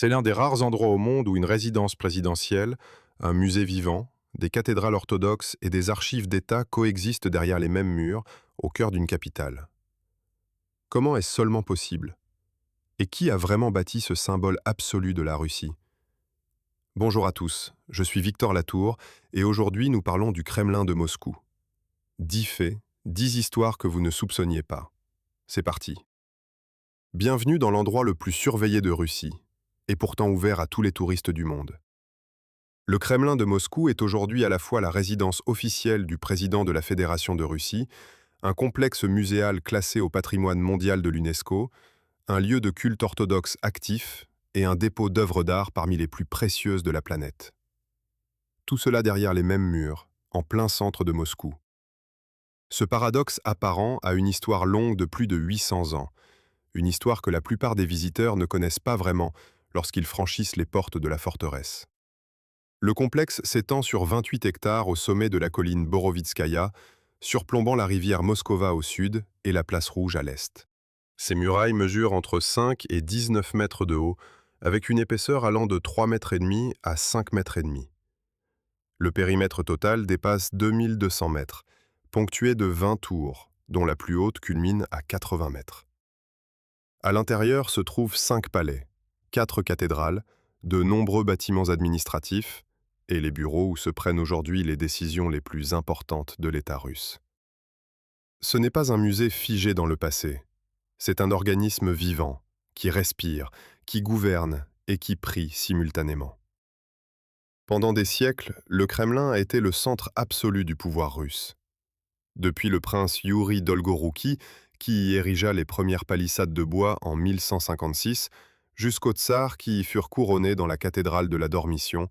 C'est l'un des rares endroits au monde où une résidence présidentielle, un musée vivant, des cathédrales orthodoxes et des archives d'État coexistent derrière les mêmes murs, au cœur d'une capitale. Comment est-ce seulement possible? Et qui a vraiment bâti ce symbole absolu de la Russie? Bonjour à tous, je suis Victor Latour et aujourd'hui nous parlons du Kremlin de Moscou. 10 faits, 10 histoires que vous ne soupçonniez pas. C'est parti. Bienvenue dans l'endroit le plus surveillé de Russie, et pourtant ouvert à tous les touristes du monde. Le Kremlin de Moscou est aujourd'hui à la fois la résidence officielle du président de la Fédération de Russie, un complexe muséal classé au patrimoine mondial de l'UNESCO, un lieu de culte orthodoxe actif et un dépôt d'œuvres d'art parmi les plus précieuses de la planète. Tout cela derrière les mêmes murs, en plein centre de Moscou. Ce paradoxe apparent a une histoire longue de plus de 800 ans, une histoire que la plupart des visiteurs ne connaissent pas vraiment lorsqu'ils franchissent les portes de la forteresse. Le complexe s'étend sur 28 hectares au sommet de la colline Borovitskaya, surplombant la rivière Moskova au sud et la place Rouge à l'est. Ces murailles mesurent entre 5 et 19 mètres de haut, avec une épaisseur allant de 3,5 mètres à 5,5 mètres. Le périmètre total dépasse 2200 mètres, ponctué de 20 tours, dont la plus haute culmine à 80 mètres. À l'intérieur se trouvent 5 palais, 4 cathédrales, de nombreux bâtiments administratifs et les bureaux où se prennent aujourd'hui les décisions les plus importantes de l'État russe. Ce n'est pas un musée figé dans le passé, c'est un organisme vivant, qui respire, qui gouverne et qui prie simultanément. Pendant des siècles, le Kremlin a été le centre absolu du pouvoir russe. Depuis le prince Youri Dolgorouki, qui y érigea les premières palissades de bois en 1156, jusqu'aux tsars qui y furent couronnés dans la cathédrale de la Dormition,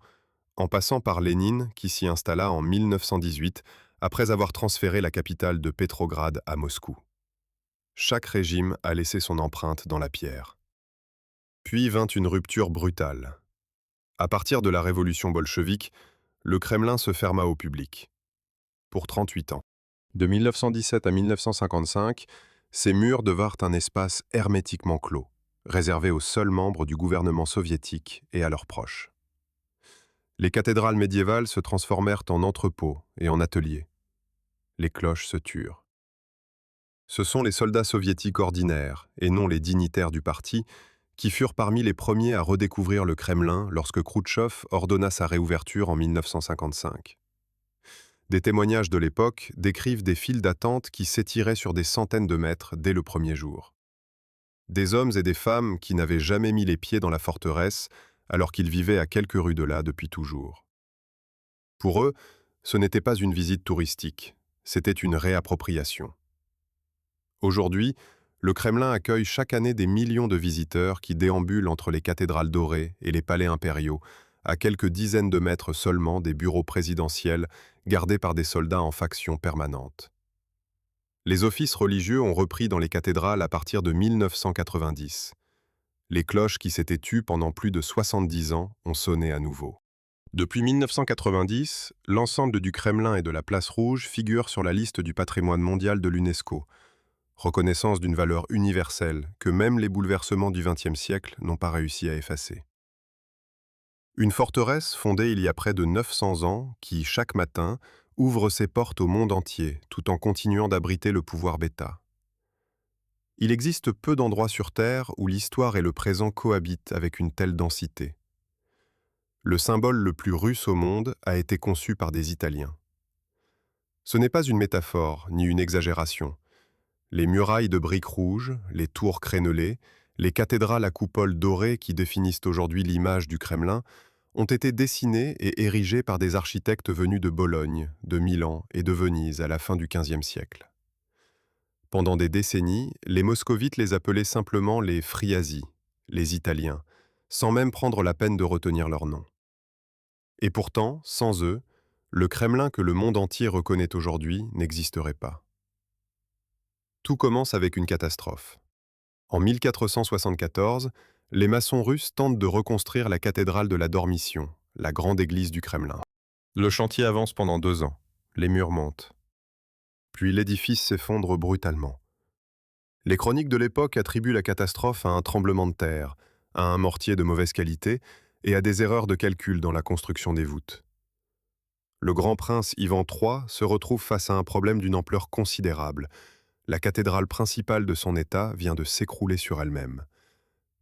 en passant par Lénine qui s'y installa en 1918 après avoir transféré la capitale de Pétrograd à Moscou. Chaque régime a laissé son empreinte dans la pierre. Puis vint une rupture brutale. À partir de la révolution bolchevique, le Kremlin se ferma au public. Pour 38 ans. De 1917 à 1955, ces murs devinrent un espace hermétiquement clos, réservé aux seuls membres du gouvernement soviétique et à leurs proches. Les cathédrales médiévales se transformèrent en entrepôts et en ateliers. Les cloches se turent. Ce sont les soldats soviétiques ordinaires, et non les dignitaires du parti, qui furent parmi les premiers à redécouvrir le Kremlin lorsque Khrouchtchev ordonna sa réouverture en 1955. Des témoignages de l'époque décrivent des files d'attente qui s'étiraient sur des centaines de mètres dès le premier jour. Des hommes et des femmes qui n'avaient jamais mis les pieds dans la forteresse alors qu'ils vivaient à quelques rues de là depuis toujours. Pour eux, ce n'était pas une visite touristique, c'était une réappropriation. Aujourd'hui, le Kremlin accueille chaque année des millions de visiteurs qui déambulent entre les cathédrales dorées et les palais impériaux, à quelques dizaines de mètres seulement des bureaux présidentiels gardés par des soldats en faction permanente. Les offices religieux ont repris dans les cathédrales à partir de 1990. Les cloches qui s'étaient tues pendant plus de 70 ans ont sonné à nouveau. Depuis 1990, l'ensemble du Kremlin et de la place Rouge figure sur la liste du patrimoine mondial de l'UNESCO, reconnaissance d'une valeur universelle que même les bouleversements du XXe siècle n'ont pas réussi à effacer. Une forteresse fondée il y a près de 900 ans qui, chaque matin, ouvre ses portes au monde entier tout en continuant d'abriter le pouvoir bêta. Il existe peu d'endroits sur Terre où l'histoire et le présent cohabitent avec une telle densité. Le symbole le plus russe au monde a été conçu par des Italiens. Ce n'est pas une métaphore ni une exagération. Les murailles de briques rouges, les tours crénelées, les cathédrales à coupoles dorées qui définissent aujourd'hui l'image du Kremlin ont été dessinées et érigées par des architectes venus de Bologne, de Milan et de Venise à la fin du XVe siècle. Pendant des décennies, les moscovites les appelaient simplement les Friasi, les Italiens, sans même prendre la peine de retenir leur nom. Et pourtant, sans eux, le Kremlin que le monde entier reconnaît aujourd'hui n'existerait pas. Tout commence avec une catastrophe. En 1474, les maçons russes tentent de reconstruire la cathédrale de la Dormition, la grande église du Kremlin. Le chantier avance pendant 2 ans. Les murs montent. Puis l'édifice s'effondre brutalement. Les chroniques de l'époque attribuent la catastrophe à un tremblement de terre, à un mortier de mauvaise qualité et à des erreurs de calcul dans la construction des voûtes. Le grand prince Ivan III se retrouve face à un problème d'une ampleur considérable. La cathédrale principale de son État vient de s'écrouler sur elle-même,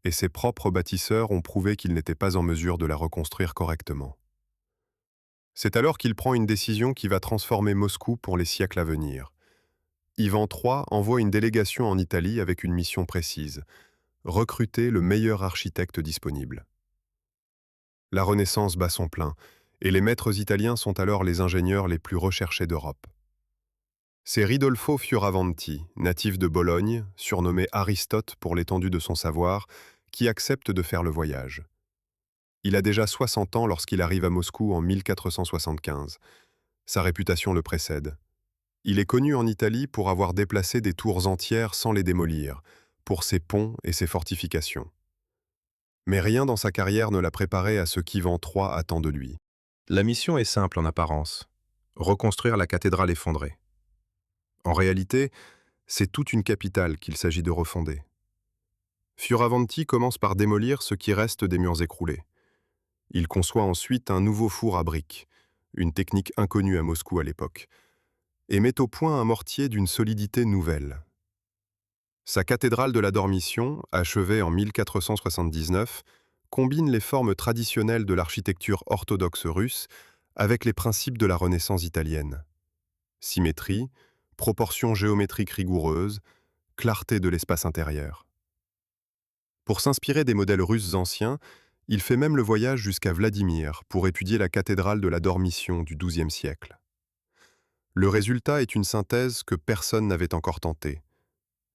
et ses propres bâtisseurs ont prouvé qu'ils n'étaient pas en mesure de la reconstruire correctement. C'est alors qu'il prend une décision qui va transformer Moscou pour les siècles à venir. Ivan III envoie une délégation en Italie avec une mission précise: recruter le meilleur architecte disponible. La Renaissance bat son plein, et les maîtres italiens sont alors les ingénieurs les plus recherchés d'Europe. C'est Ridolfo Fioravanti, natif de Bologne, surnommé Aristote pour l'étendue de son savoir, qui accepte de faire le voyage. Il a déjà 60 ans lorsqu'il arrive à Moscou en 1475. Sa réputation le précède. Il est connu en Italie pour avoir déplacé des tours entières sans les démolir, pour ses ponts et ses fortifications. Mais rien dans sa carrière ne l'a préparé à ce qu'Ivan III attend de lui. La mission est simple en apparence: reconstruire la cathédrale effondrée. En réalité, c'est toute une capitale qu'il s'agit de refonder. Fioravanti commence par démolir ce qui reste des murs écroulés. Il conçoit ensuite un nouveau four à briques, une technique inconnue à Moscou à l'époque, et met au point un mortier d'une solidité nouvelle. Sa cathédrale de la Dormition, achevée en 1479, combine les formes traditionnelles de l'architecture orthodoxe russe avec les principes de la Renaissance italienne. Symétrie, proportions géométriques rigoureuses, clarté de l'espace intérieur. Pour s'inspirer des modèles russes anciens, il fait même le voyage jusqu'à Vladimir pour étudier la cathédrale de la Dormition du XIIe siècle. Le résultat est une synthèse que personne n'avait encore tentée,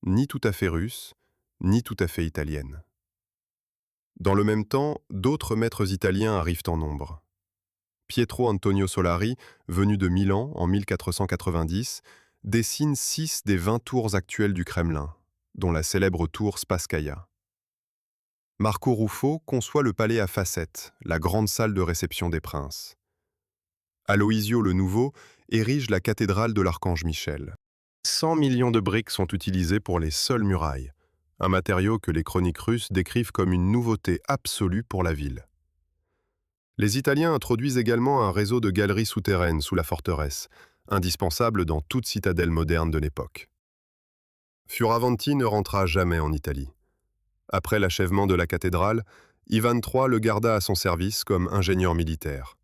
ni tout à fait russe, ni tout à fait italienne. Dans le même temps, d'autres maîtres italiens arrivent en nombre. Pietro Antonio Solari, venu de Milan en 1490, dessine 6 des 20 tours actuelles du Kremlin, dont la célèbre tour Spasskaya. Marco Ruffo conçoit le palais à facettes, la grande salle de réception des princes. Aloisio le Nouveau érige la cathédrale de l'Archange Michel. 100 millions de briques sont utilisées pour les seules murailles, un matériau que les chroniques russes décrivent comme une nouveauté absolue pour la ville. Les Italiens introduisent également un réseau de galeries souterraines sous la forteresse, indispensable dans toute citadelle moderne de l'époque. Fioravanti ne rentra jamais en Italie. Après l'achèvement de la cathédrale, Ivan III le garda à son service comme ingénieur militaire.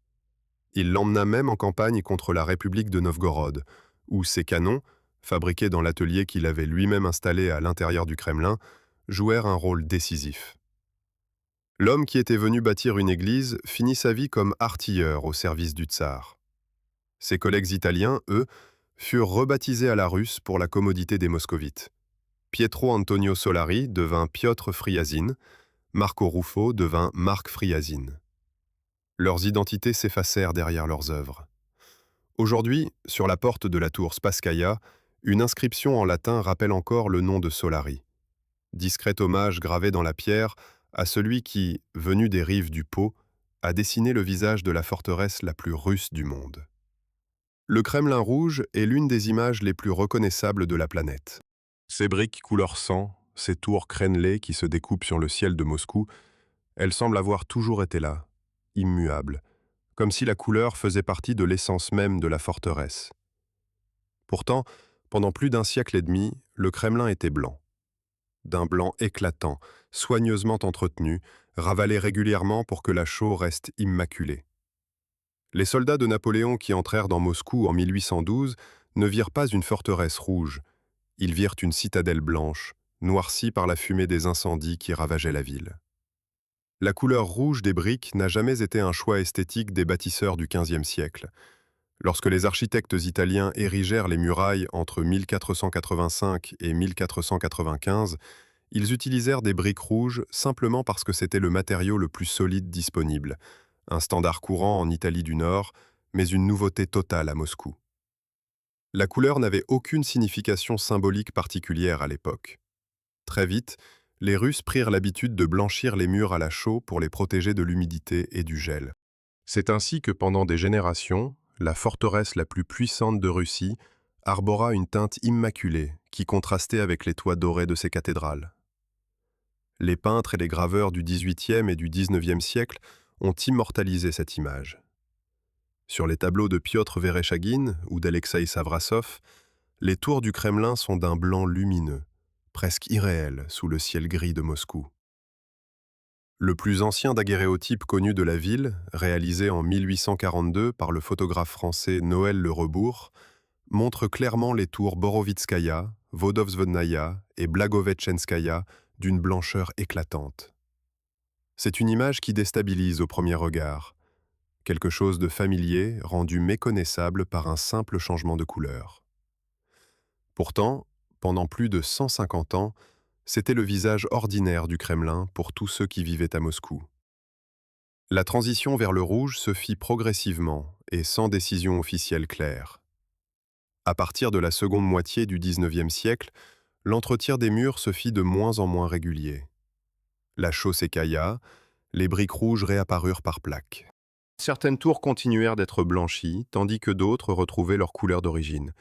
Il l'emmena même en campagne contre la République de Novgorod, où ses canons, fabriqués dans l'atelier qu'il avait lui-même installé à l'intérieur du Kremlin, jouèrent un rôle décisif. L'homme qui était venu bâtir une église finit sa vie comme artilleur au service du tsar. Ses collègues italiens, eux, furent rebaptisés à la russe pour la commodité des moscovites. Pietro Antonio Solari devint Piotr Friazine, Marco Ruffo devint Marc Friazine. Leurs identités s'effacèrent derrière leurs œuvres. Aujourd'hui, sur la porte de la tour Spasskaya, une inscription en latin rappelle encore le nom de Solari. Discret hommage gravé dans la pierre à celui qui, venu des rives du Pô, a dessiné le visage de la forteresse la plus russe du monde. Le Kremlin rouge est l'une des images les plus reconnaissables de la planète. Ces briques couleur sang, ces tours crénelées qui se découpent sur le ciel de Moscou, elles semblent avoir toujours été là, immuables, comme si la couleur faisait partie de l'essence même de la forteresse. Pourtant, pendant plus d'un siècle et demi, le Kremlin était blanc. D'un blanc éclatant, soigneusement entretenu, ravalé régulièrement pour que la chaux reste immaculée. Les soldats de Napoléon qui entrèrent dans Moscou en 1812 ne virent pas une forteresse rouge, ils virent une citadelle blanche, noircie par la fumée des incendies qui ravageaient la ville. La couleur rouge des briques n'a jamais été un choix esthétique des bâtisseurs du XVe siècle. Lorsque les architectes italiens érigèrent les murailles entre 1485 et 1495, ils utilisèrent des briques rouges simplement parce que c'était le matériau le plus solide disponible, un standard courant en Italie du Nord, mais une nouveauté totale à Moscou. La couleur n'avait aucune signification symbolique particulière à l'époque. Très vite, les Russes prirent l'habitude de blanchir les murs à la chaux pour les protéger de l'humidité et du gel. C'est ainsi que pendant des générations, la forteresse la plus puissante de Russie arbora une teinte immaculée qui contrastait avec les toits dorés de ses cathédrales. Les peintres et les graveurs du XVIIIe et du XIXe siècle ont immortalisé cette image. Sur les tableaux de Piotr Vereshchagin ou d'Alexeï Savrasov, les tours du Kremlin sont d'un blanc lumineux, presque irréel sous le ciel gris de Moscou. Le plus ancien daguerréotype connu de la ville, réalisé en 1842 par le photographe français Noël Le Rebourg, montre clairement les tours Borovitskaya, Vodovzvodnaya et Blagovetchenskaya d'une blancheur éclatante. C'est une image qui déstabilise au premier regard, quelque chose de familier rendu méconnaissable par un simple changement de couleur. Pourtant, pendant plus de 150 ans, c'était le visage ordinaire du Kremlin pour tous ceux qui vivaient à Moscou. La transition vers le rouge se fit progressivement et sans décision officielle claire. À partir de la seconde moitié du XIXe siècle, l'entretien des murs se fit de moins en moins régulier. La chaux s'écailla, les briques rouges réapparurent par plaques. Certaines tours continuèrent d'être blanchies, tandis que d'autres retrouvaient leur couleur d'origine,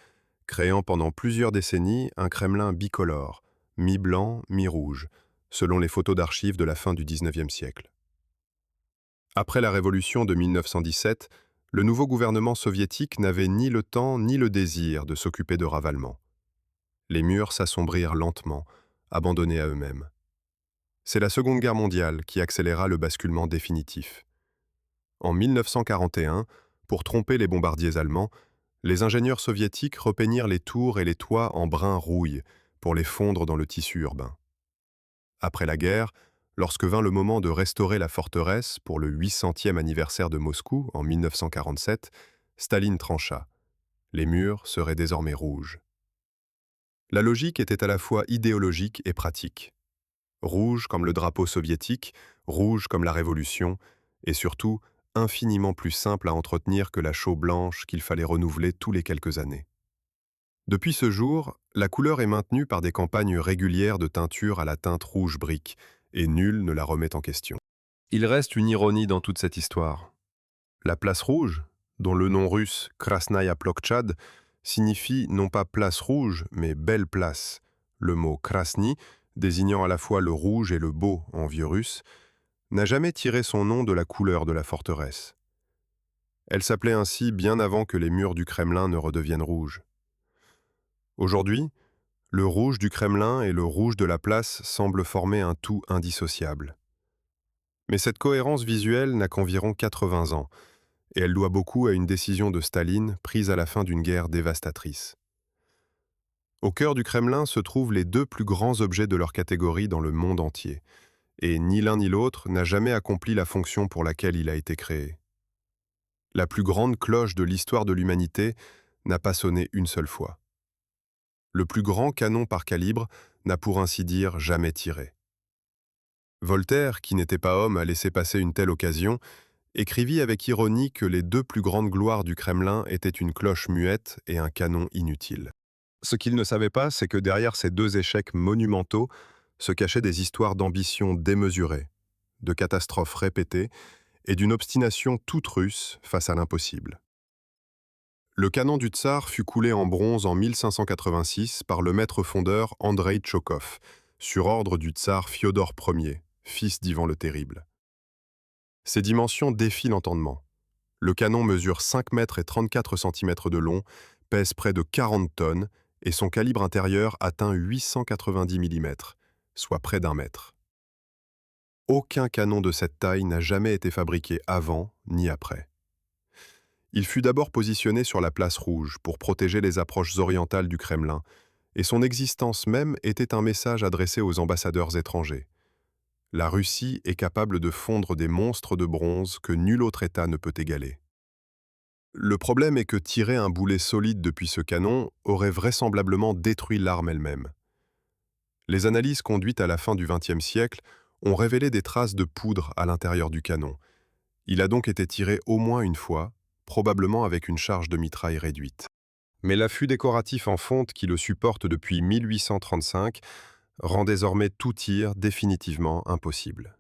créant pendant plusieurs décennies un Kremlin bicolore, mi-blanc, mi-rouge, selon les photos d'archives de la fin du XIXe siècle. Après la révolution de 1917, le nouveau gouvernement soviétique n'avait ni le temps ni le désir de s'occuper de ravalement. Les murs s'assombrirent lentement, abandonnés à eux-mêmes. C'est la Seconde Guerre mondiale qui accéléra le basculement définitif. En 1941, pour tromper les bombardiers allemands, les ingénieurs soviétiques repeignirent les tours et les toits en brun rouille pour les fondre dans le tissu urbain. Après la guerre, lorsque vint le moment de restaurer la forteresse pour le 800e anniversaire de Moscou en 1947, Staline trancha. Les murs seraient désormais rouges. La logique était à la fois idéologique et pratique. Rouge comme le drapeau soviétique, rouge comme la Révolution, et surtout infiniment plus simple à entretenir que la chaux blanche qu'il fallait renouveler tous les quelques années. Depuis ce jour, la couleur est maintenue par des campagnes régulières de teinture à la teinte rouge brique, et nul ne la remet en question. Il reste une ironie dans toute cette histoire. La place rouge, dont le nom russe Krasnaya Plokchad signifie non pas place rouge, mais belle place, le mot krasny, désignant à la fois le rouge et le beau en vieux russe, n'a jamais tiré son nom de la couleur de la forteresse. Elle s'appelait ainsi bien avant que les murs du Kremlin ne redeviennent rouges. Aujourd'hui, le rouge du Kremlin et le rouge de la place semblent former un tout indissociable. Mais cette cohérence visuelle n'a qu'environ 80 ans, et elle doit beaucoup à une décision de Staline prise à la fin d'une guerre dévastatrice. Au cœur du Kremlin se trouvent les deux plus grands objets de leur catégorie dans le monde entier, et ni l'un ni l'autre n'a jamais accompli la fonction pour laquelle il a été créé. La plus grande cloche de l'histoire de l'humanité n'a pas sonné une seule fois. Le plus grand canon par calibre n'a pour ainsi dire jamais tiré. Voltaire, qui n'était pas homme à laisser passer une telle occasion, écrivit avec ironie que les deux plus grandes gloires du Kremlin étaient une cloche muette et un canon inutile. Ce qu'il ne savait pas, c'est que derrière ces deux échecs monumentaux se cachaient des histoires d'ambition démesurée, de catastrophes répétées et d'une obstination toute russe face à l'impossible. Le canon du Tsar fut coulé en bronze en 1586 par le maître fondeur Andreï Tchokov, sur ordre du Tsar Fiodor Ier, fils d'Ivan le Terrible. Ses dimensions défient l'entendement. Le canon mesure 5 mètres et 34 centimètres de long, pèse près de 40 tonnes et son calibre intérieur atteint 890 mm, soit près d'1 mètre. Aucun canon de cette taille n'a jamais été fabriqué avant ni après. Il fut d'abord positionné sur la place rouge pour protéger les approches orientales du Kremlin, et son existence même était un message adressé aux ambassadeurs étrangers. La Russie est capable de fondre des monstres de bronze que nul autre État ne peut égaler. Le problème est que tirer un boulet solide depuis ce canon aurait vraisemblablement détruit l'arme elle-même. Les analyses conduites à la fin du XXe siècle ont révélé des traces de poudre à l'intérieur du canon. Il a donc été tiré au moins une fois, probablement avec une charge de mitraille réduite. Mais l'affût décoratif en fonte qui le supporte depuis 1835 rend désormais tout tir définitivement impossible.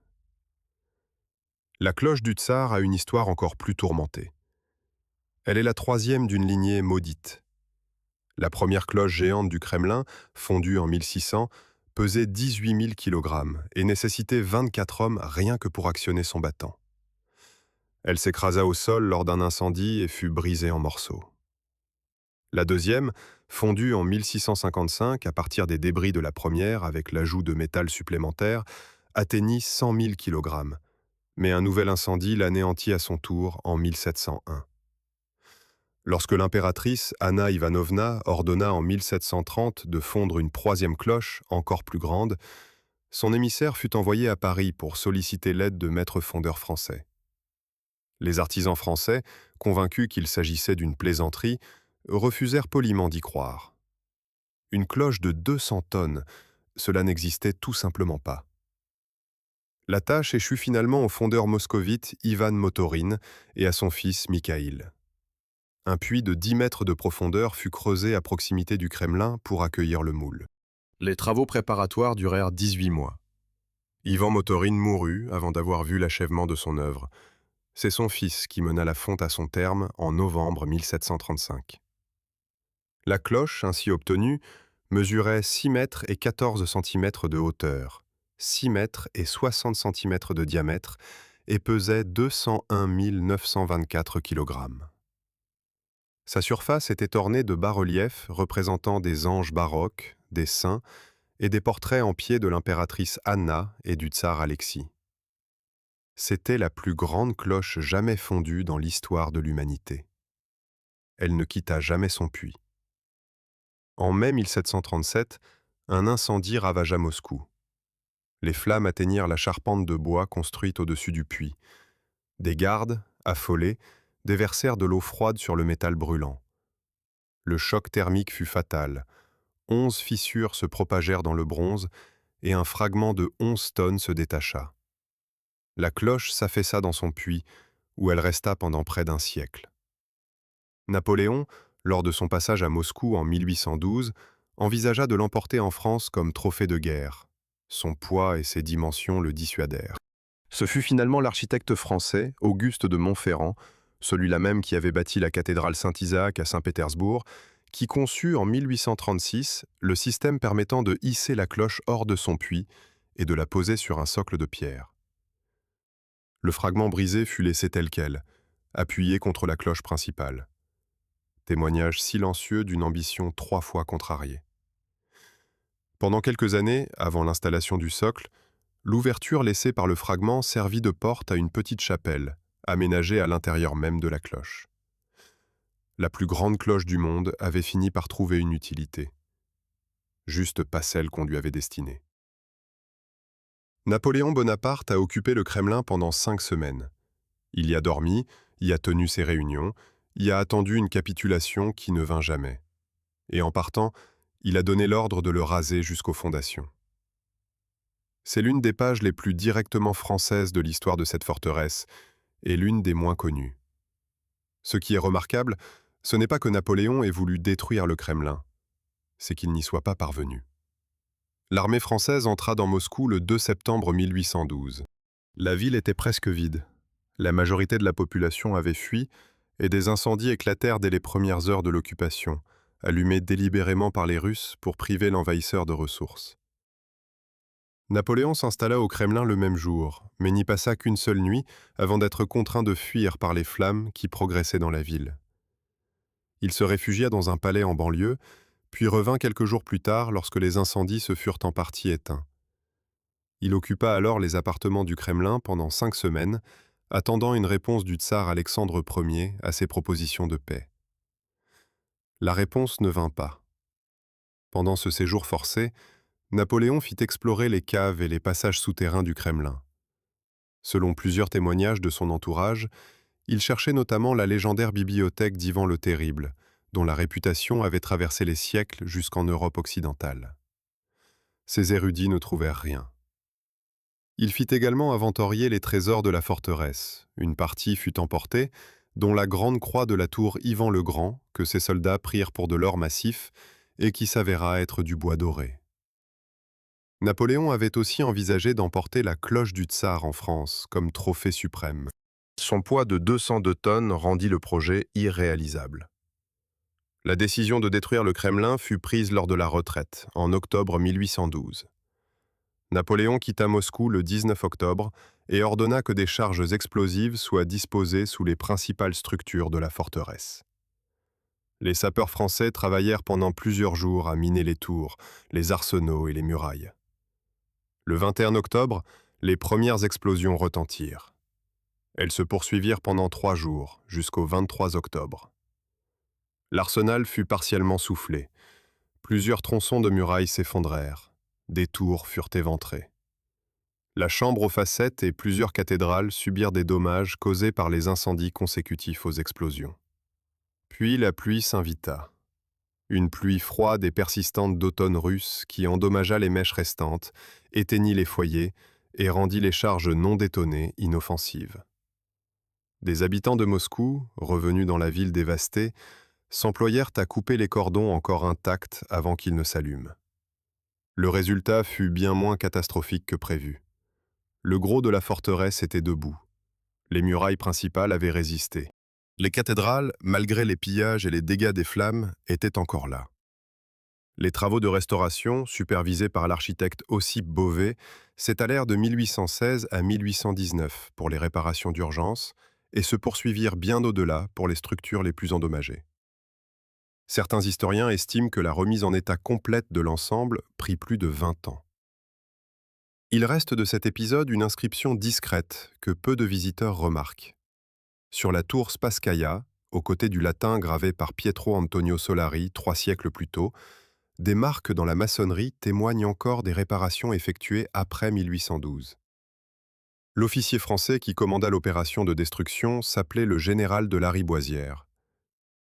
La cloche du Tsar a une histoire encore plus tourmentée. Elle est la troisième d'une lignée maudite. La première cloche géante du Kremlin, fondue en 1600, pesait 18 000 kg et nécessitait 24 hommes rien que pour actionner son battant. Elle s'écrasa au sol lors d'un incendie et fut brisée en morceaux. La deuxième, fondue en 1655 à partir des débris de la première avec l'ajout de métal supplémentaire, atteignit 100 000 kg, mais un nouvel incendie l'anéantit à son tour en 1701. Lorsque l'impératrice Anna Ivanovna ordonna en 1730 de fondre une troisième cloche, encore plus grande, son émissaire fut envoyé à Paris pour solliciter l'aide de maîtres fondeurs français. Les artisans français, convaincus qu'il s'agissait d'une plaisanterie, refusèrent poliment d'y croire. Une cloche de 200 tonnes, cela n'existait tout simplement pas. La tâche échut finalement au fondeur moscovite Ivan Motorin et à son fils Mikhaïl. Un puits de 10 mètres de profondeur fut creusé à proximité du Kremlin pour accueillir le moule. Les travaux préparatoires durèrent 18 mois. Ivan Motorin mourut avant d'avoir vu l'achèvement de son œuvre. C'est son fils qui mena la fonte à son terme en novembre 1735. La cloche, ainsi obtenue, mesurait 6 mètres et 14 centimètres de hauteur, 6 mètres et 60 centimètres de diamètre et pesait 201 924 kg. Sa surface était ornée de bas-reliefs représentant des anges baroques, des saints et des portraits en pied de l'impératrice Anna et du tsar Alexis. C'était la plus grande cloche jamais fondue dans l'histoire de l'humanité. Elle ne quitta jamais son puits. En mai 1737, un incendie ravagea Moscou. Les flammes atteignirent la charpente de bois construite au-dessus du puits. Des gardes, affolés, déversèrent de l'eau froide sur le métal brûlant. Le choc thermique fut fatal. 11 fissures se propagèrent dans le bronze et un fragment de 11 tonnes se détacha. La cloche s'affaissa dans son puits, où elle resta pendant près d'un siècle. Napoléon, lors de son passage à Moscou en 1812, envisagea de l'emporter en France comme trophée de guerre. Son poids et ses dimensions le dissuadèrent. Ce fut finalement l'architecte français, Auguste de Montferrand, celui-là même qui avait bâti la cathédrale Saint-Isaac à Saint-Pétersbourg, qui conçut en 1836 le système permettant de hisser la cloche hors de son puits et de la poser sur un socle de pierre. Le fragment brisé fut laissé tel quel, appuyé contre la cloche principale. Témoignage silencieux d'une ambition 3 fois contrariée. Pendant quelques années, avant l'installation du socle, l'ouverture laissée par le fragment servit de porte à une petite chapelle, aménagée à l'intérieur même de la cloche. La plus grande cloche du monde avait fini par trouver une utilité. Juste pas celle qu'on lui avait destinée. Napoléon Bonaparte a occupé le Kremlin pendant 5 semaines. Il y a dormi, y a tenu ses réunions, y a attendu une capitulation qui ne vint jamais. Et en partant, il a donné l'ordre de le raser jusqu'aux fondations. C'est l'une des pages les plus directement françaises de l'histoire de cette forteresse, et l'une des moins connues. Ce qui est remarquable, ce n'est pas que Napoléon ait voulu détruire le Kremlin, c'est qu'il n'y soit pas parvenu. L'armée française entra dans Moscou le 2 septembre 1812. La ville était presque vide. La majorité de la population avait fui, et des incendies éclatèrent dès les premières heures de l'occupation, allumés délibérément par les Russes pour priver l'envahisseur de ressources. Napoléon s'installa au Kremlin le même jour, mais n'y passa qu'une seule nuit avant d'être contraint de fuir par les flammes qui progressaient dans la ville. Il se réfugia dans un palais en banlieue, puis revint quelques jours plus tard lorsque les incendies se furent en partie éteints. Il occupa alors les appartements du Kremlin pendant 5 semaines, attendant une réponse du tsar Alexandre Ier à ses propositions de paix. La réponse ne vint pas. Pendant ce séjour forcé, Napoléon fit explorer les caves et les passages souterrains du Kremlin. Selon plusieurs témoignages de son entourage, il cherchait notamment la légendaire bibliothèque d'Ivan le Terrible, dont la réputation avait traversé les siècles jusqu'en Europe occidentale. Ces érudits ne trouvèrent rien. Il fit également inventorier les trésors de la forteresse. Une partie fut emportée, dont la grande croix de la tour Ivan le Grand, que ses soldats prirent pour de l'or massif et qui s'avéra être du bois doré. Napoléon avait aussi envisagé d'emporter la cloche du tsar en France comme trophée suprême. Son poids de 202 tonnes rendit le projet irréalisable. La décision de détruire le Kremlin fut prise lors de la retraite, en octobre 1812. Napoléon quitta Moscou le 19 octobre et ordonna que des charges explosives soient disposées sous les principales structures de la forteresse. Les sapeurs français travaillèrent pendant plusieurs jours à miner les tours, les arsenaux et les murailles. Le 21 octobre, les premières explosions retentirent. Elles se poursuivirent pendant 3 jours, jusqu'au 23 octobre. L'arsenal fut partiellement soufflé. Plusieurs tronçons de murailles s'effondrèrent. Des tours furent éventrées. La chambre aux facettes et plusieurs cathédrales subirent des dommages causés par les incendies consécutifs aux explosions. Puis la pluie s'invita. Une pluie froide et persistante d'automne russe qui endommagea les mèches restantes, éteignit les foyers et rendit les charges non détonnées inoffensives. Des habitants de Moscou, revenus dans la ville dévastée, s'employèrent à couper les cordons encore intacts avant qu'ils ne s'allument. Le résultat fut bien moins catastrophique que prévu. Le gros de la forteresse était debout. Les murailles principales avaient résisté. Les cathédrales, malgré les pillages et les dégâts des flammes, étaient encore là. Les travaux de restauration, supervisés par l'architecte Ossip Beauvais, s'étalèrent de 1816 à 1819 pour les réparations d'urgence et se poursuivirent bien au-delà pour les structures les plus endommagées. Certains historiens estiment que la remise en état complète de l'ensemble prit plus de 20 ans. Il reste de cet épisode une inscription discrète que peu de visiteurs remarquent. Sur la tour Spasskaya, aux côtés du latin gravé par Pietro Antonio Solari 3 siècles plus tôt, des marques dans la maçonnerie témoignent encore des réparations effectuées après 1812. L'officier français qui commanda l'opération de destruction s'appelait le général de Lariboisière.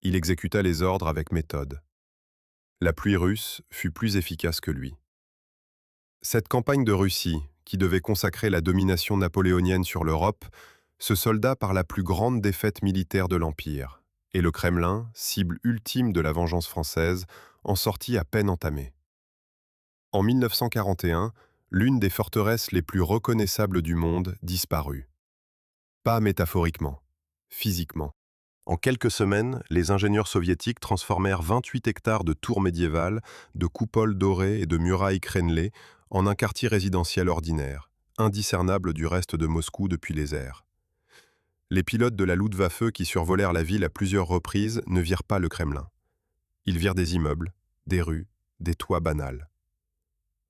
Il exécuta les ordres avec méthode. La pluie russe fut plus efficace que lui. Cette campagne de Russie, qui devait consacrer la domination napoléonienne sur l'Europe, se solda par la plus grande défaite militaire de l'Empire, et le Kremlin, cible ultime de la vengeance française, en sortit à peine entamé. En 1941, l'une des forteresses les plus reconnaissables du monde disparut. Pas métaphoriquement, physiquement. En quelques semaines, les ingénieurs soviétiques transformèrent 28 hectares de tours médiévales, de coupoles dorées et de murailles crénelées en un quartier résidentiel ordinaire, indiscernable du reste de Moscou depuis les airs. Les pilotes de la Luftwaffe qui survolèrent la ville à plusieurs reprises ne virent pas le Kremlin. Ils virent des immeubles, des rues, des toits banals.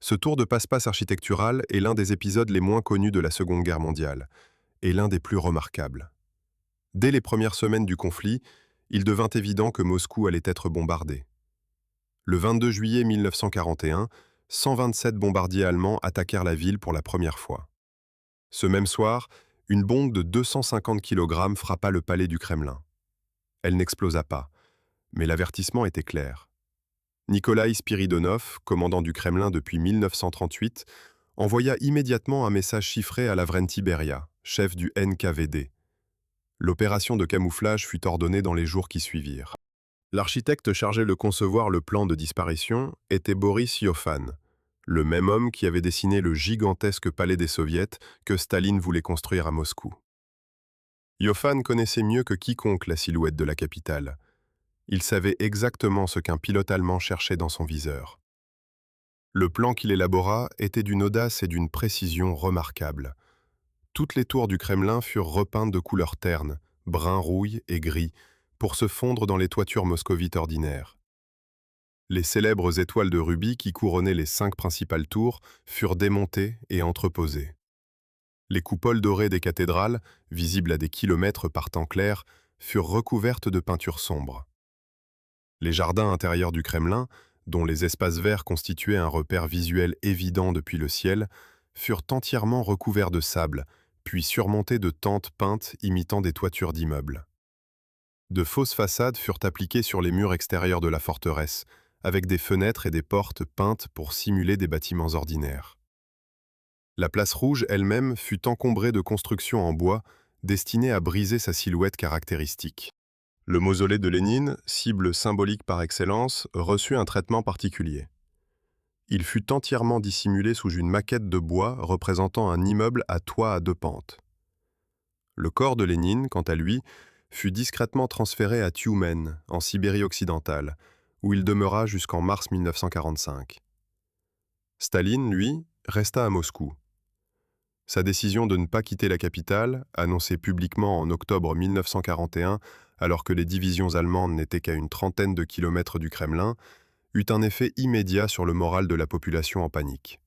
Ce tour de passe-passe architectural est l'un des épisodes les moins connus de la Seconde Guerre mondiale, et l'un des plus remarquables. Dès les premières semaines du conflit, il devint évident que Moscou allait être bombardé. Le 22 juillet 1941, 127 bombardiers allemands attaquèrent la ville pour la première fois. Ce même soir, une bombe de 250 kg frappa le palais du Kremlin. Elle n'explosa pas, mais l'avertissement était clair. Nikolaï Spiridonov, commandant du Kremlin depuis 1938, envoya immédiatement un message chiffré à Lavrenti Beria, chef du NKVD. L'opération de camouflage fut ordonnée dans les jours qui suivirent. L'architecte chargé de concevoir le plan de disparition était Boris Yofan, le même homme qui avait dessiné le gigantesque palais des Soviets que Staline voulait construire à Moscou. Yofan connaissait mieux que quiconque la silhouette de la capitale. Il savait exactement ce qu'un pilote allemand cherchait dans son viseur. Le plan qu'il élabora était d'une audace et d'une précision remarquables. Toutes les tours du Kremlin furent repeintes de couleurs ternes, brun rouille et gris, pour se fondre dans les toitures moscovites ordinaires. Les célèbres étoiles de rubis qui couronnaient les 5 principales tours furent démontées et entreposées. Les coupoles dorées des cathédrales, visibles à des kilomètres par temps clair, furent recouvertes de peintures sombres. Les jardins intérieurs du Kremlin, dont les espaces verts constituaient un repère visuel évident depuis le ciel, furent entièrement recouverts de sable, puis surmontés de tentes peintes imitant des toitures d'immeubles. De fausses façades furent appliquées sur les murs extérieurs de la forteresse, avec des fenêtres et des portes peintes pour simuler des bâtiments ordinaires. La place rouge elle-même fut encombrée de constructions en bois destinées à briser sa silhouette caractéristique. Le mausolée de Lénine, cible symbolique par excellence, reçut un traitement particulier. Il fut entièrement dissimulé sous une maquette de bois représentant un immeuble à toit à 2 pentes. Le corps de Lénine, quant à lui, fut discrètement transféré à Tioumen, en Sibérie occidentale, où il demeura jusqu'en mars 1945. Staline, lui, resta à Moscou. Sa décision de ne pas quitter la capitale, annoncée publiquement en octobre 1941, alors que les divisions allemandes n'étaient qu'à une trentaine de kilomètres du Kremlin, eut un effet immédiat sur le moral de la population en panique.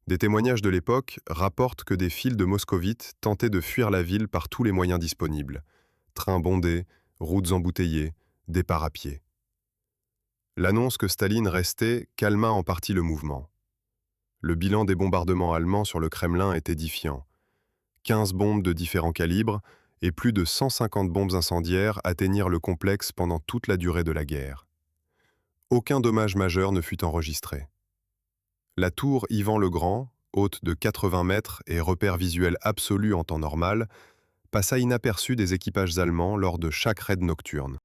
Des témoignages de l'époque rapportent que des files de moscovites tentaient de fuir la ville par tous les moyens disponibles. Trains bondés, routes embouteillées, départs à pied. L'annonce que Staline restait calma en partie le mouvement. Le bilan des bombardements allemands sur le Kremlin est édifiant. 15 bombes de différents calibres et plus de 150 bombes incendiaires atteignirent le complexe pendant toute la durée de la guerre. Aucun dommage majeur ne fut enregistré. La tour Ivan le Grand, haute de 80 mètres et repère visuel absolu en temps normal, passa inaperçue des équipages allemands lors de chaque raid nocturne.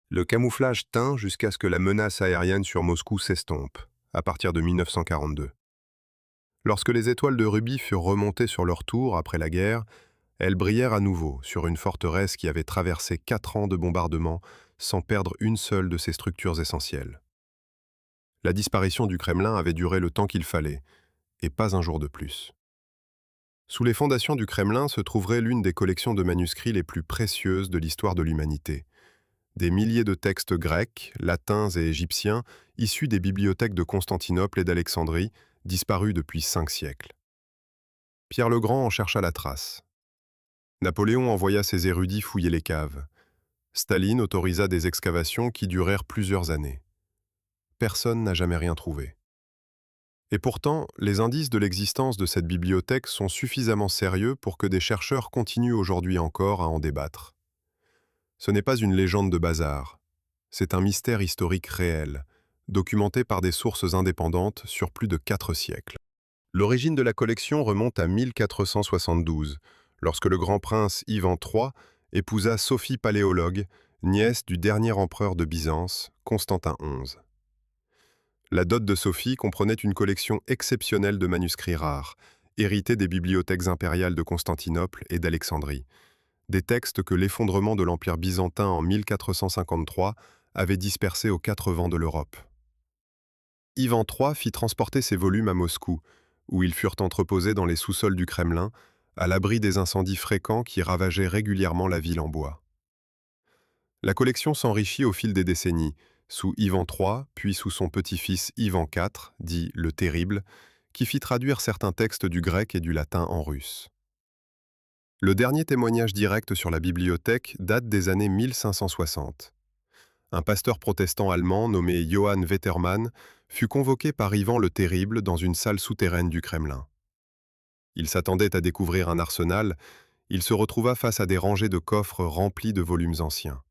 Le camouflage tint jusqu'à ce que la menace aérienne sur Moscou s'estompe, à partir de 1942. Lorsque les étoiles de rubis furent remontées sur leur tour après la guerre, elles brillèrent à nouveau sur une forteresse qui avait traversé 4 ans de bombardements sans perdre une seule de ses structures essentielles. La disparition du Kremlin avait duré le temps qu'il fallait, et pas un jour de plus. Sous les fondations du Kremlin se trouverait l'une des collections de manuscrits les plus précieuses de l'histoire de l'humanité. Des milliers de textes grecs, latins et égyptiens, issus des bibliothèques de Constantinople et d'Alexandrie, disparus depuis 5 siècles. Pierre le Grand en chercha la trace. Napoléon envoya ses érudits fouiller les caves. Staline autorisa des excavations qui durèrent plusieurs années. Personne n'a jamais rien trouvé. Et pourtant, les indices de l'existence de cette bibliothèque sont suffisamment sérieux pour que des chercheurs continuent aujourd'hui encore à en débattre. Ce n'est pas une légende de bazar, c'est un mystère historique réel, documenté par des sources indépendantes sur plus de 4 siècles. L'origine de la collection remonte à 1472, lorsque le grand prince Ivan III épousa Sophie Paléologue, nièce du dernier empereur de Byzance, Constantin XI. La dot de Sophie comprenait une collection exceptionnelle de manuscrits rares, hérités des bibliothèques impériales de Constantinople et d'Alexandrie, des textes que l'effondrement de l'Empire byzantin en 1453 avait dispersés aux 4 vents de l'Europe. Ivan III fit transporter ces volumes à Moscou, où ils furent entreposés dans les sous-sols du Kremlin, à l'abri des incendies fréquents qui ravageaient régulièrement la ville en bois. La collection s'enrichit au fil des décennies, sous Ivan III, puis sous son petit-fils Ivan IV, dit le Terrible, qui fit traduire certains textes du grec et du latin en russe. Le dernier témoignage direct sur la bibliothèque date des années 1560. Un pasteur protestant allemand nommé Johann Wettermann fut convoqué par Ivan le Terrible dans une salle souterraine du Kremlin. Il s'attendait à découvrir un arsenal, il se retrouva face à des rangées de coffres remplis de volumes anciens.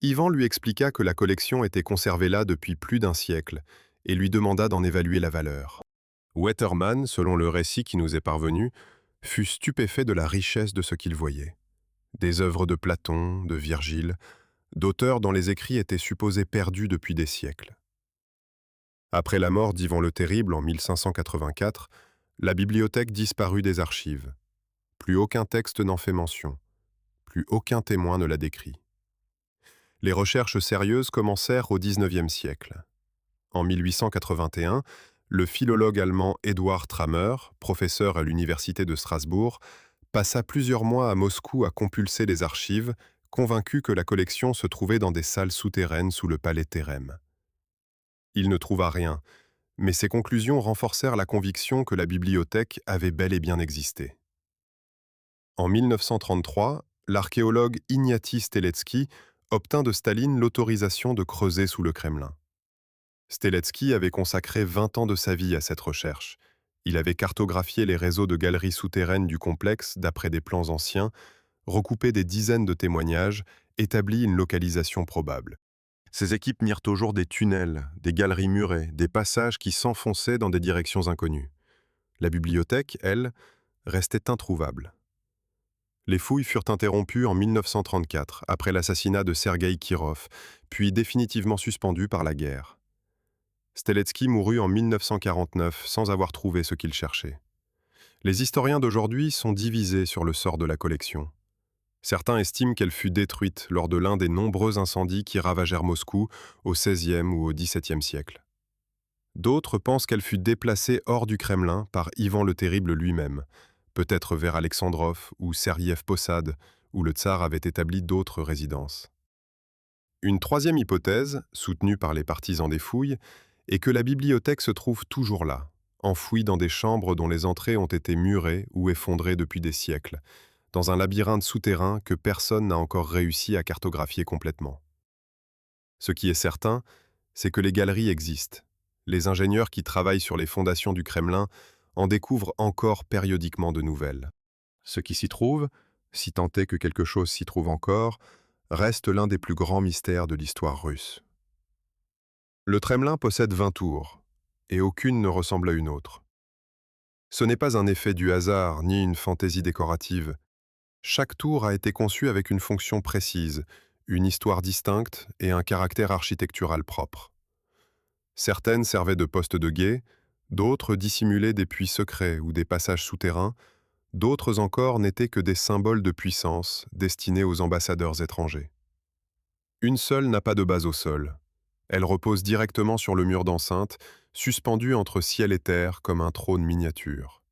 Ivan lui expliqua que la collection était conservée là depuis plus d'1 siècle et lui demanda d'en évaluer la valeur. Wettermann, selon le récit qui nous est parvenu, fut stupéfait de la richesse de ce qu'il voyait. Des œuvres de Platon, de Virgile, d'auteurs dont les écrits étaient supposés perdus depuis des siècles. Après la mort d'Ivan le Terrible en 1584, la bibliothèque disparut des archives. Plus aucun texte n'en fait mention. Plus aucun témoin ne la décrit. Les recherches sérieuses commencèrent au XIXe siècle. En 1881, le philologue allemand Eduard Trammer, professeur à l'université de Strasbourg, passa plusieurs mois à Moscou à compulser les archives, convaincu que la collection se trouvait dans des salles souterraines sous le palais Thérème. Il ne trouva rien, mais ses conclusions renforcèrent la conviction que la bibliothèque avait bel et bien existé. En 1933, l'archéologue Ignati Steletsky obtint de Staline l'autorisation de creuser sous le Kremlin. Steletsky avait consacré 20 ans de sa vie à cette recherche. Il avait cartographié les réseaux de galeries souterraines du complexe d'après des plans anciens, recoupé des dizaines de témoignages, établi une localisation probable. Ces équipes mirent au jour des tunnels, des galeries murées, des passages qui s'enfonçaient dans des directions inconnues. La bibliothèque, elle, restait introuvable. Les fouilles furent interrompues en 1934, après l'assassinat de Sergueï Kirov, puis définitivement suspendues par la guerre. Steletsky mourut en 1949 sans avoir trouvé ce qu'il cherchait. Les historiens d'aujourd'hui sont divisés sur le sort de la collection. Certains estiment qu'elle fut détruite lors de l'un des nombreux incendies qui ravagèrent Moscou au XVIe ou au XVIIe siècle. D'autres pensent qu'elle fut déplacée hors du Kremlin par Ivan le Terrible lui-même, peut-être vers Alexandrov ou Sergiev Posad, où le tsar avait établi d'autres résidences. Une troisième hypothèse, soutenue par les partisans des fouilles, est que la bibliothèque se trouve toujours là, enfouie dans des chambres dont les entrées ont été murées ou effondrées depuis des siècles, dans un labyrinthe souterrain que personne n'a encore réussi à cartographier complètement. Ce qui est certain, c'est que les galeries existent. Les ingénieurs qui travaillent sur les fondations du Kremlin en découvrent encore périodiquement de nouvelles. Ce qui s'y trouve, si tant est que quelque chose s'y trouve encore, reste l'un des plus grands mystères de l'histoire russe. Le Kremlin possède 20 tours, et aucune ne ressemble à une autre. Ce n'est pas un effet du hasard ni une fantaisie décorative. Chaque tour a été conçu avec une fonction précise, une histoire distincte et un caractère architectural propre. Certaines servaient de postes de guet, d'autres dissimulaient des puits secrets ou des passages souterrains, d'autres encore n'étaient que des symboles de puissance destinés aux ambassadeurs étrangers. Une seule n'a pas de base au sol. Elle repose directement sur le mur d'enceinte, suspendue entre ciel et terre comme un trône miniature.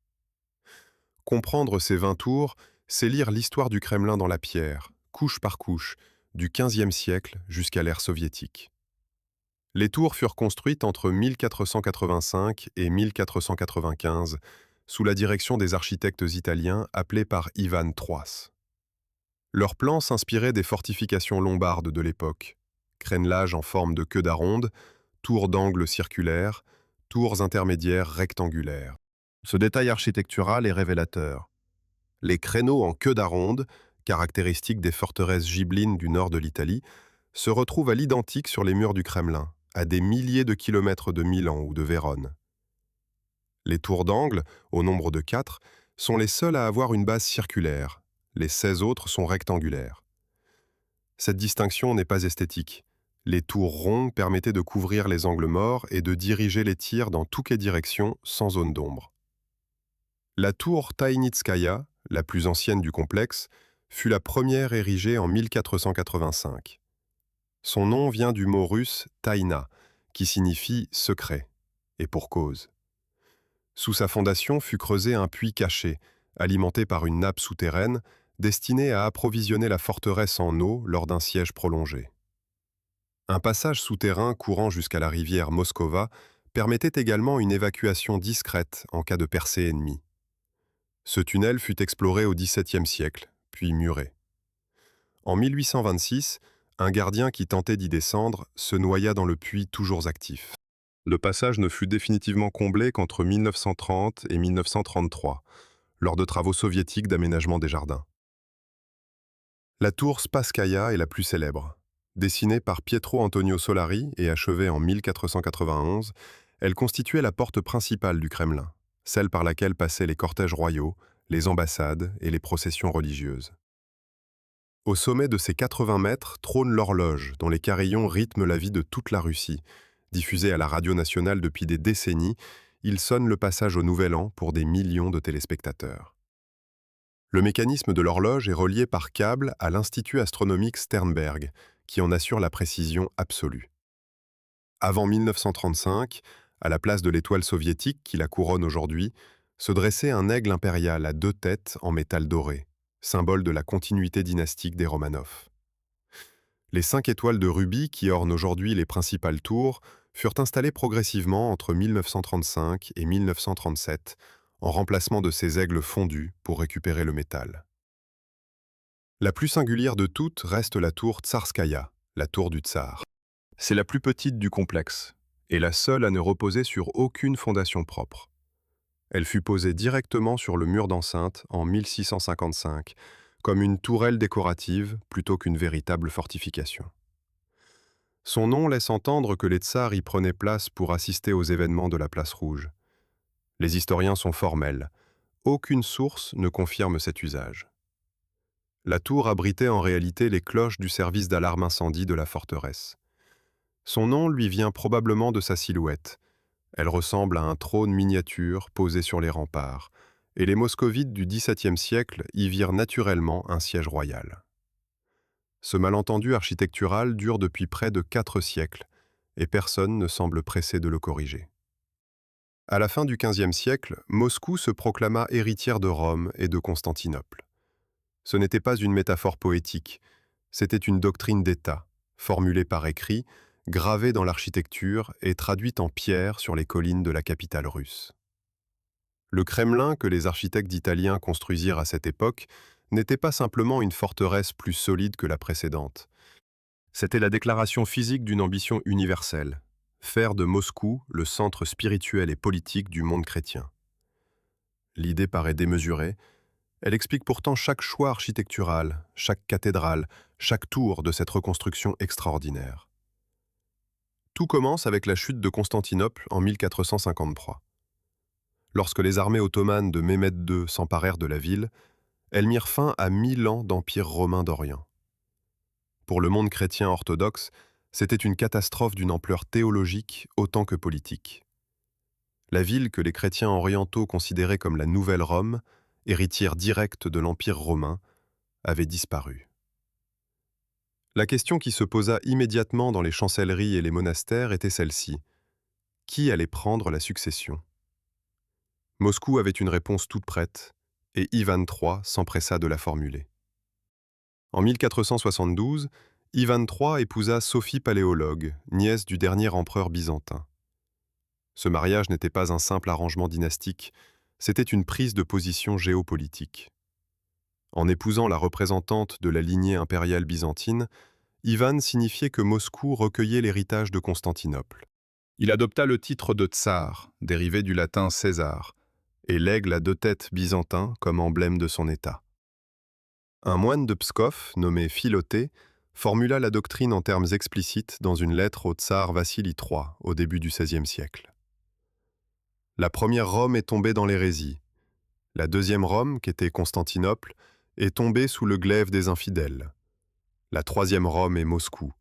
Comprendre ces 20 tours, c'est lire l'histoire du Kremlin dans la pierre, couche par couche, du XVe siècle jusqu'à l'ère soviétique. Les tours furent construites entre 1485 et 1495, sous la direction des architectes italiens appelés par Ivan Troas. Leurs plans s'inspiraient des fortifications lombardes de l'époque, crénelage en forme de queue d'aronde, tours d'angle circulaires, tours intermédiaires rectangulaires. Ce détail architectural est révélateur. Les créneaux en queue d'aronde, caractéristiques des forteresses gibelines du nord de l'Italie, se retrouvent à l'identique sur les murs du Kremlin, à des milliers de kilomètres de Milan ou de Vérone. Les tours d'angle, au nombre de 4, sont les seules à avoir une base circulaire. Les 16 autres sont rectangulaires. Cette distinction n'est pas esthétique. Les tours ronds permettaient de couvrir les angles morts et de diriger les tirs dans toutes les directions sans zone d'ombre. La tour Taïnitskaya, la plus ancienne du complexe, fut la première érigée en 1485. Son nom vient du mot russe taïna, qui signifie « secret », et pour cause. Sous sa fondation fut creusé un puits caché, alimenté par une nappe souterraine, destinée à approvisionner la forteresse en eau lors d'un siège prolongé. Un passage souterrain courant jusqu'à la rivière Moskova permettait également une évacuation discrète en cas de percée ennemie. Ce tunnel fut exploré au XVIIe siècle, puis muré. En 1826, un gardien qui tentait d'y descendre se noya dans le puits toujours actif. Le passage ne fut définitivement comblé qu'entre 1930 et 1933, lors de travaux soviétiques d'aménagement des jardins. La tour Spasskaya est la plus célèbre. Dessinée par Pietro Antonio Solari et achevée en 1491, elle constituait la porte principale du Kremlin, celle par laquelle passaient les cortèges royaux, les ambassades et les processions religieuses. Au sommet de ces 80 mètres trône l'horloge dont les carillons rythment la vie de toute la Russie. Diffusée à la radio nationale depuis des décennies, il sonne le passage au Nouvel An pour des millions de téléspectateurs. Le mécanisme de l'horloge est relié par câble à l'Institut astronomique Sternberg, qui en assure la précision absolue. Avant 1935, à la place de l'étoile soviétique qui la couronne aujourd'hui, se dressait un aigle impérial à 2 têtes en métal doré, symbole de la continuité dynastique des Romanov. Les 5 étoiles de rubis qui ornent aujourd'hui les principales tours furent installées progressivement entre 1935 et 1937, en remplacement de ces aigles fondus pour récupérer le métal. La plus singulière de toutes reste la tour Tsarskaya, la tour du tsar. C'est la plus petite du complexe, et la seule à ne reposer sur aucune fondation propre. Elle fut posée directement sur le mur d'enceinte en 1655, comme une tourelle décorative plutôt qu'une véritable fortification. Son nom laisse entendre que les tsars y prenaient place pour assister aux événements de la place rouge. Les historiens sont formels. Aucune source ne confirme cet usage. La tour abritait en réalité les cloches du service d'alarme incendie de la forteresse. Son nom lui vient probablement de sa silhouette. Elle ressemble à un trône miniature posé sur les remparts, et les moscovites du XVIIe siècle y virent naturellement un siège royal. Ce malentendu architectural dure depuis près de 4 siècles, et personne ne semble pressé de le corriger. À la fin du XVe siècle, Moscou se proclama héritière de Rome et de Constantinople. Ce n'était pas une métaphore poétique, c'était une doctrine d'État, formulée par écrit, gravée dans l'architecture et traduite en pierre sur les collines de la capitale russe. Le Kremlin que les architectes italiens construisirent à cette époque n'était pas simplement une forteresse plus solide que la précédente. C'était la déclaration physique d'une ambition universelle, faire de Moscou le centre spirituel et politique du monde chrétien. L'idée paraît démesurée, elle explique pourtant chaque choix architectural, chaque cathédrale, chaque tour de cette reconstruction extraordinaire. Tout commence avec la chute de Constantinople en 1453. Lorsque les armées ottomanes de Mehmed II s'emparèrent de la ville, elles mirent fin à 1000 ans d'empire romain d'Orient. Pour le monde chrétien orthodoxe, c'était une catastrophe d'une ampleur théologique autant que politique. La ville que les chrétiens orientaux considéraient comme la nouvelle Rome, héritière directe de l'Empire romain, avait disparu. La question qui se posa immédiatement dans les chancelleries et les monastères était celle-ci. Qui allait prendre la succession? Moscou avait une réponse toute prête, et Ivan III s'empressa de la formuler. En 1472, Ivan III épousa Sophie Paléologue, nièce du dernier empereur byzantin. Ce mariage n'était pas un simple arrangement dynastique, c'était une prise de position géopolitique. En épousant la représentante de la lignée impériale byzantine, Ivan signifiait que Moscou recueillait l'héritage de Constantinople. Il adopta le titre de tsar, dérivé du latin César, et l'aigle à 2 têtes byzantin comme emblème de son État. Un moine de Pskov, nommé Philoté, formula la doctrine en termes explicites dans une lettre au tsar Vassili III au début du XVIe siècle. La première Rome est tombée dans l'hérésie. La deuxième Rome, qu'était Constantinople, est tombée sous le glaive des infidèles. La troisième Rome est Moscou,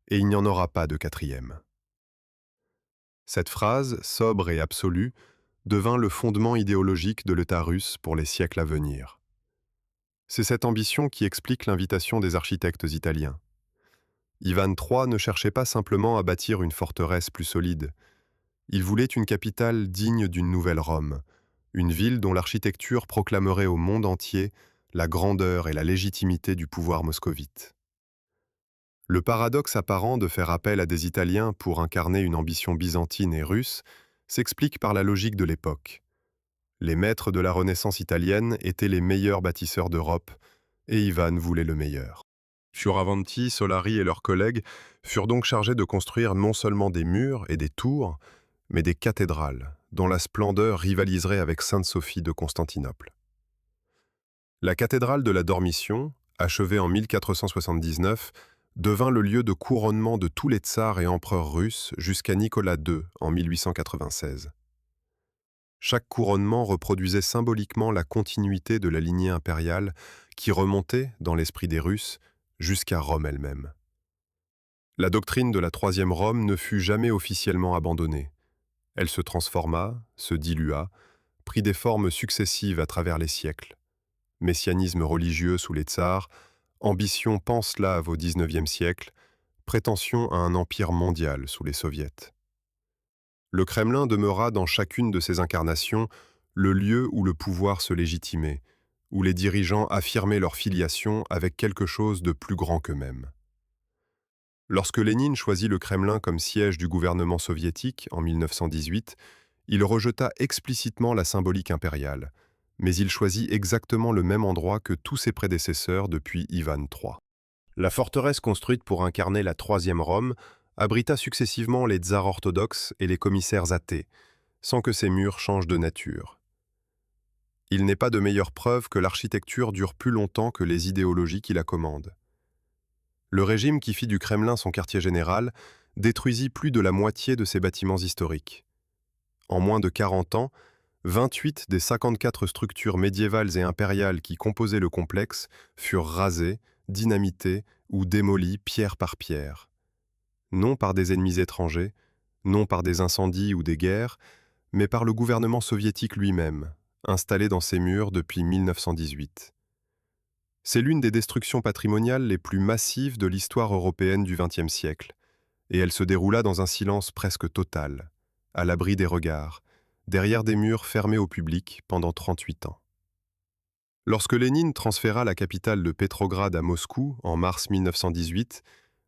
et il n'y en aura pas de quatrième. Cette phrase, sobre et absolue, devint le fondement idéologique de l'État russe pour les siècles à venir. C'est cette ambition qui explique l'invitation des architectes italiens. Ivan III ne cherchait pas simplement à bâtir une forteresse plus solide. Il voulait une capitale digne d'une nouvelle Rome, une ville dont l'architecture proclamerait au monde entier la grandeur et la légitimité du pouvoir moscovite. Le paradoxe apparent de faire appel à des Italiens pour incarner une ambition byzantine et russe s'explique par la logique de l'époque. Les maîtres de la Renaissance italienne étaient les meilleurs bâtisseurs d'Europe, et Ivan voulait le meilleur. Fioravanti, Solari et leurs collègues furent donc chargés de construire non seulement des murs et des tours, mais des cathédrales, dont la splendeur rivaliserait avec Sainte-Sophie de Constantinople. La cathédrale de la Dormition, achevée en 1479, devint le lieu de couronnement de tous les tsars et empereurs russes jusqu'à Nicolas II en 1896. Chaque couronnement reproduisait symboliquement la continuité de la lignée impériale qui remontait, dans l'esprit des Russes, jusqu'à Rome elle-même. La doctrine de la Troisième Rome ne fut jamais officiellement abandonnée. Elle se transforma, se dilua, prit des formes successives à travers les siècles. Messianisme religieux sous les tsars, ambition pan-slave au XIXe siècle, prétention à un empire mondial sous les soviets. Le Kremlin demeura dans chacune de ces incarnations le lieu où le pouvoir se légitimait, où les dirigeants affirmaient leur filiation avec quelque chose de plus grand qu'eux-mêmes. Lorsque Lénine choisit le Kremlin comme siège du gouvernement soviétique en 1918, il rejeta explicitement la symbolique impériale, mais il choisit exactement le même endroit que tous ses prédécesseurs depuis Ivan III. La forteresse construite pour incarner la Troisième Rome abrita successivement les tsars orthodoxes et les commissaires athées, sans que ces murs changent de nature. Il n'est pas de meilleure preuve que l'architecture dure plus longtemps que les idéologies qui la commandent. Le régime qui fit du Kremlin son quartier général détruisit plus de la moitié de ses bâtiments historiques. En moins de 40 ans, 28 des 54 structures médiévales et impériales qui composaient le complexe furent rasées, dynamitées ou démolies pierre par pierre. Non par des ennemis étrangers, non par des incendies ou des guerres, mais par le gouvernement soviétique lui-même, installé dans ses murs depuis 1918. C'est l'une des destructions patrimoniales les plus massives de l'histoire européenne du XXe siècle, et elle se déroula dans un silence presque total, à l'abri des regards, derrière des murs fermés au public pendant 38 ans. Lorsque Lénine transféra la capitale de Pétrograd à Moscou en mars 1918,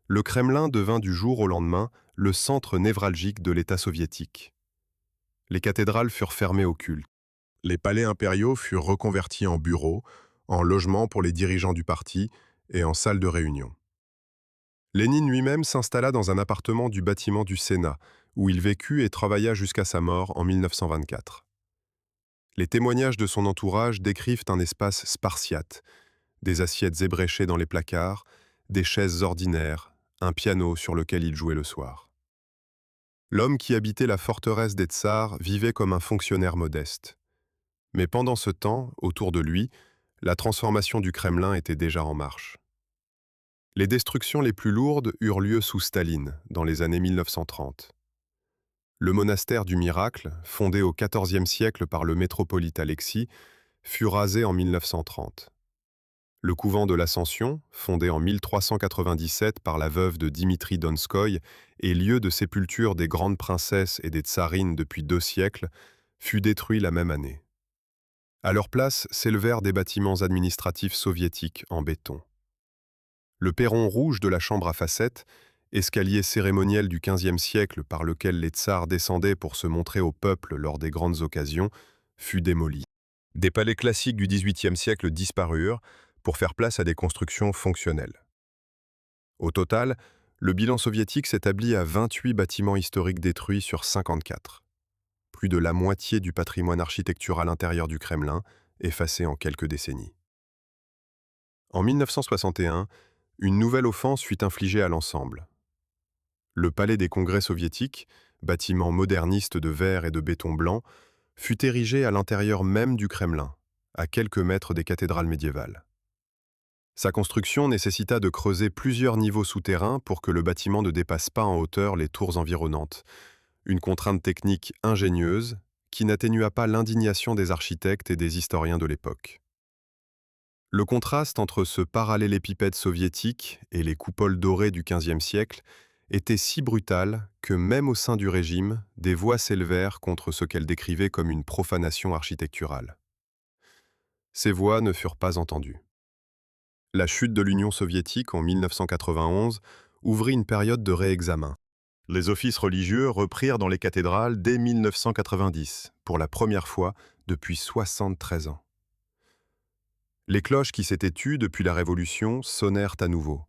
le Kremlin devint du jour au lendemain le centre névralgique de l'État soviétique. Les cathédrales furent fermées au culte. Les palais impériaux furent reconvertis en bureaux, en logements pour les dirigeants du parti et en salles de réunion. Lénine lui-même s'installa dans un appartement du bâtiment du Sénat, où il vécut et travailla jusqu'à sa mort en 1924. Les témoignages de son entourage décrivent un espace spartiate, des assiettes ébréchées dans les placards, des chaises ordinaires, un piano sur lequel il jouait le soir. L'homme qui habitait la forteresse des Tsars vivait comme un fonctionnaire modeste. Mais pendant ce temps, autour de lui, la transformation du Kremlin était déjà en marche. Les destructions les plus lourdes eurent lieu sous Staline, dans les années 1930. Le monastère du Miracle, fondé au XIVe siècle par le métropolite Alexis, fut rasé en 1930. Le couvent de l'Ascension, fondé en 1397 par la veuve de Dimitri Donskoï et lieu de sépulture des grandes princesses et des tsarines depuis 2 siècles, fut détruit la même année. À leur place s'élevèrent des bâtiments administratifs soviétiques en béton. Le perron rouge de la chambre à facettes, escalier cérémoniel du XVe siècle par lequel les tsars descendaient pour se montrer au peuple lors des grandes occasions, fut démoli. Des palais classiques du XVIIIe siècle disparurent pour faire place à des constructions fonctionnelles. Au total, le bilan soviétique s'établit à 28 bâtiments historiques détruits sur 54. Plus de la moitié du patrimoine architectural intérieur du Kremlin, effacé en quelques décennies. En 1961, une nouvelle offense fut infligée à l'ensemble. Le palais des congrès soviétiques, bâtiment moderniste de verre et de béton blanc, fut érigé à l'intérieur même du Kremlin, à quelques mètres des cathédrales médiévales. Sa construction nécessita de creuser plusieurs niveaux souterrains pour que le bâtiment ne dépasse pas en hauteur les tours environnantes, une contrainte technique ingénieuse qui n'atténua pas l'indignation des architectes et des historiens de l'époque. Le contraste entre ce parallélépipède soviétique et les coupoles dorées du XVe siècle était si brutal que même au sein du régime, des voix s'élevèrent contre ce qu'elle décrivait comme une profanation architecturale. Ces voix ne furent pas entendues. La chute de l'Union soviétique en 1991 ouvrit une période de réexamen. Les offices religieux reprirent dans les cathédrales dès 1990, pour la première fois depuis 73 ans. Les cloches qui s'étaient tues depuis la Révolution sonnèrent à nouveau.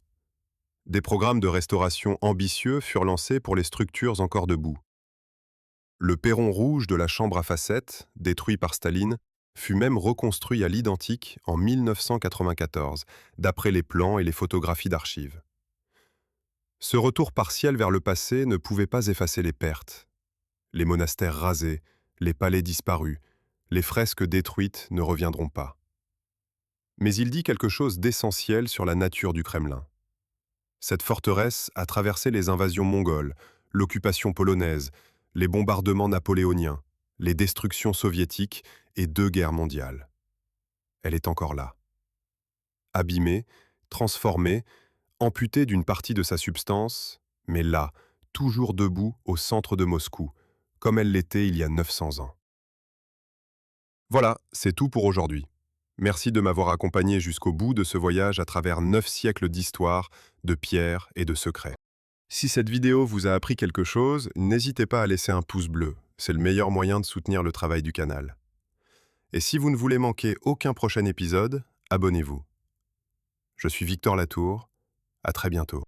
Des programmes de restauration ambitieux furent lancés pour les structures encore debout. Le perron rouge de la chambre à facettes, détruit par Staline, fut même reconstruit à l'identique en 1994, d'après les plans et les photographies d'archives. Ce retour partiel vers le passé ne pouvait pas effacer les pertes. Les monastères rasés, les palais disparus, les fresques détruites ne reviendront pas. Mais il dit quelque chose d'essentiel sur la nature du Kremlin. Cette forteresse a traversé les invasions mongoles, l'occupation polonaise, les bombardements napoléoniens, les destructions soviétiques et 2 guerres mondiales. Elle est encore là. Abîmée, transformée, amputée d'une partie de sa substance, mais là, toujours debout au centre de Moscou, comme elle l'était il y a 900 ans. Voilà, c'est tout pour aujourd'hui. Merci de m'avoir accompagné jusqu'au bout de ce voyage à travers 9 siècles d'histoire, de pierres et de secrets. Si cette vidéo vous a appris quelque chose, n'hésitez pas à laisser un pouce bleu. C'est le meilleur moyen de soutenir le travail du canal. Et si vous ne voulez manquer aucun prochain épisode, abonnez-vous. Je suis Victor Latour. À très bientôt.